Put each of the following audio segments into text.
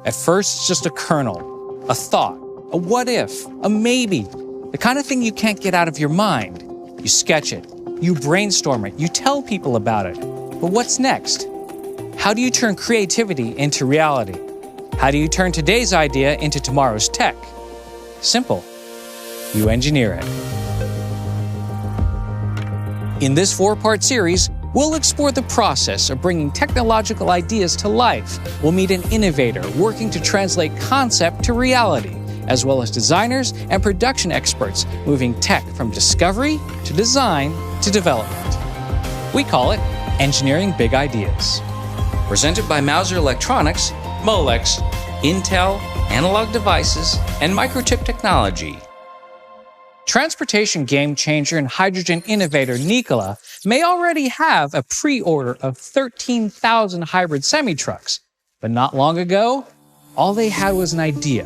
At first, it's just a kernel, a thought, a what if, a maybe, the kind of thing you can't get out of your mind. You sketch it, you brainstorm it, you tell people about it. But what's next? How do you turn creativity into reality? How do you turn today's idea into tomorrow's tech? Simple. You engineer it. In this 4-part series, we'll explore the process of bringing technological ideas to life. We'll meet an innovator working to translate concept to reality, as well as designers and production experts moving tech from discovery to design to development. We call it Engineering Big Ideas. Presented by Mouser Electronics, Molex, Intel, Analog Devices, and Microchip Technology. Transportation game changer and hydrogen innovator Nikola may already have a pre-order of 13,000 hybrid semi-trucks, but not long ago, all they had was an idea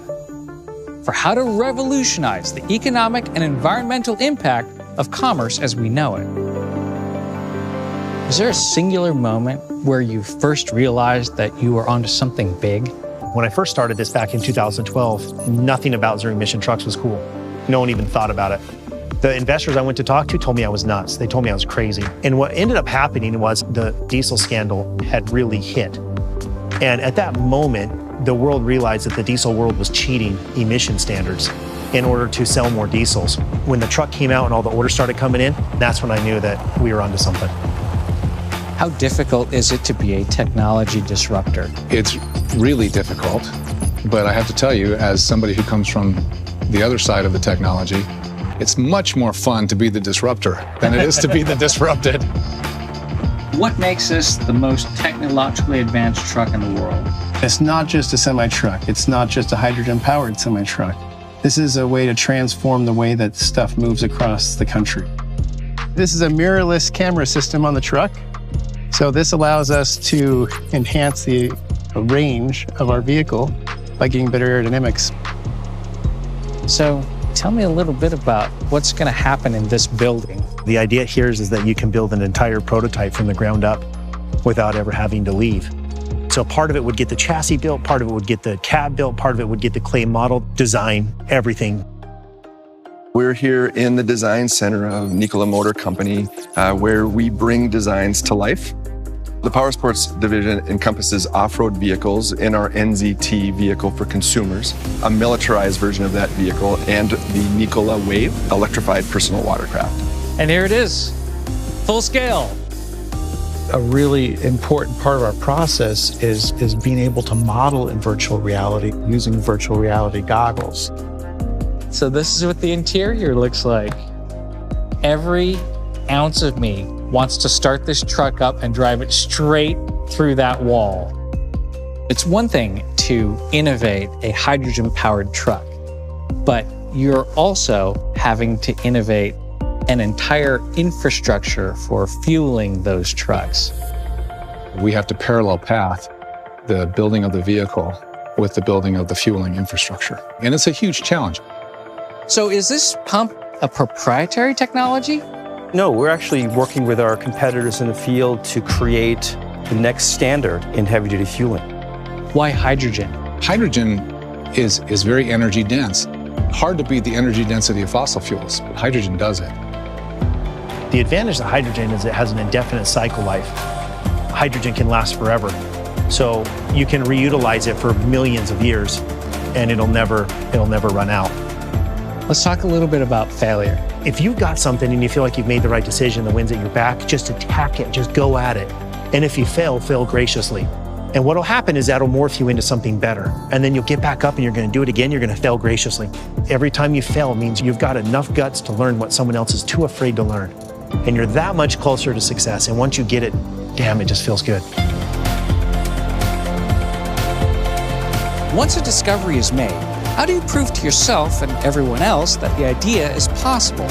for how to revolutionize the economic and environmental impact of commerce as we know it. Is there a singular moment where you first realized that you were onto something big? When I first started this back in 2012, nothing about zero-emission trucks was cool. No one even thought about it. The investors I went to talk to told me I was nuts. They told me I was crazy. And what ended up happening was the diesel scandal had really hit. And at that moment, the world realized that the diesel world was cheating emission standards in order to sell more diesels. When the truck came out and all the orders started coming in, that's when I knew that we were onto something. How difficult is it to be a technology disruptor? It's really difficult, but I have to tell you, as somebody who comes from the other side of the technology, it's much more fun to be the disruptor than it is to be the disrupted. What makes this the most technologically advanced truck in the world? It's not just a semi-truck. It's not just a hydrogen-powered semi-truck. This is a way to transform the way that stuff moves across the country. This is a mirrorless camera system on the truck. So this allows us to enhance the range of our vehicle by getting better aerodynamics. So tell me a little bit about what's going to happen in this building. The idea here is that you can build an entire prototype from the ground up without ever having to leave. So part of it would get the chassis built, part of it would get the cab built, part of it would get the clay model, design, everything. We're here in the design center of Nikola Motor Company, where we bring designs to life. The Powersports division encompasses off-road vehicles in our NZT vehicle for consumers, a militarized version of that vehicle, and the Nikola Wave electrified personal watercraft. And here it is, full scale. A really important part of our process is being able to model in virtual reality using virtual reality goggles. So this is what the interior looks like. Every ounce of me wants to start this truck up and drive it straight through that wall. It's one thing to innovate a hydrogen-powered truck, but you're also having to innovate an entire infrastructure for fueling those trucks. We have to parallel path the building of the vehicle with the building of the fueling infrastructure. And it's a huge challenge. So is this pump a proprietary technology? No, we're actually working with our competitors in the field to create the next standard in heavy-duty fueling. Why hydrogen? Hydrogen is very energy dense. Hard to beat the energy density of fossil fuels, but hydrogen does it. The advantage of hydrogen is it has an indefinite cycle life. Hydrogen can last forever. So you can reutilize it for millions of years and it'll never run out. Let's talk a little bit about failure. If you've got something and you feel like you've made the right decision, the wind's at your back, just attack it, just go at it. And if you fail graciously. And what'll happen is that'll morph you into something better. And then you'll get back up and you're gonna do it again, you're gonna fail graciously. Every time you fail means you've got enough guts to learn what someone else is too afraid to learn. And you're that much closer to success. And once you get it, damn, it just feels good. Once a discovery is made, how do you prove to yourself and everyone else that the idea is possible?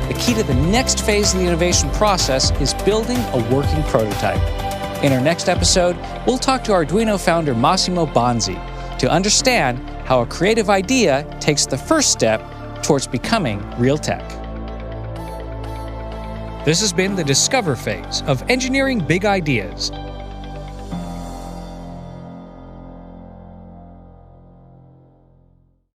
The key to the next phase of the innovation process is building a working prototype. In our next episode, we'll talk to Arduino founder Massimo Bonzi to understand how a creative idea takes the first step towards becoming real tech. This has been the Discover phase of Engineering Big Ideas.